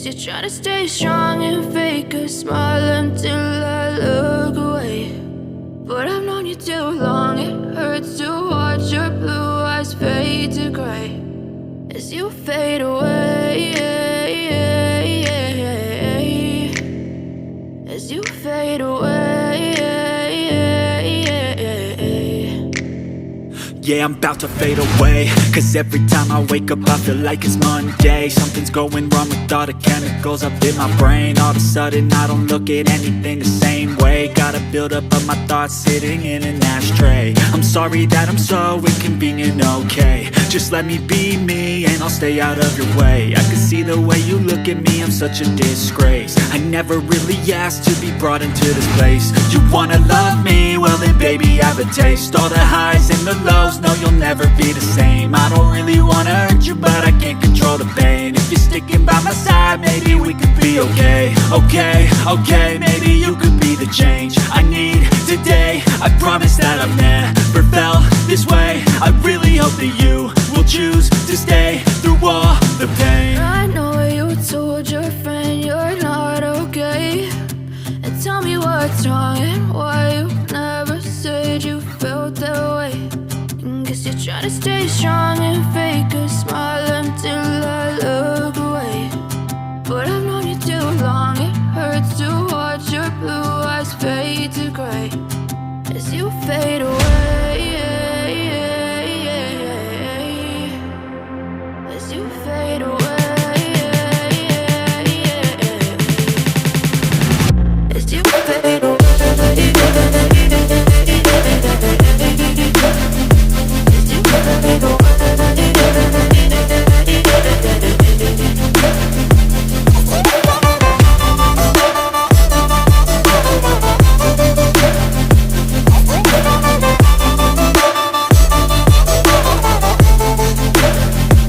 Guess you're trying to stay strong and fake a smile until I look away. But I've known you too long, it hurts to watch your blue eyes fade to gray as you fade away, as you fade away. Yeah, I'm about to fade away, cause every time I wake up I feel like it's Monday. Something's going wrong with all the chemicals up in my brain. All of a sudden I don't look at anything the same way. Got a buildup of my thoughts sitting in an ashtray. I'm sorry that I'm so inconvenient, okay. Just let me be me and I'll stay out of your way. I can see the way you look at me, I'm such a disgrace. I never really asked to be brought into this place. You wanna love me? Well then baby have a taste. All the highs and the lows, no you'll never be the same. I don't really wanna hurt you but I can't control the pain. If you're sticking by my side maybe we could be okay. Okay, maybe you could be the change I need today. I promise that I've never felt this way. I really hope that you will choose to stay through all the pain. I know you told your friend you're not okay, and tell me what's wrong and why you never said you felt that way. Guess you're trying to stay strong and fake a smile until I look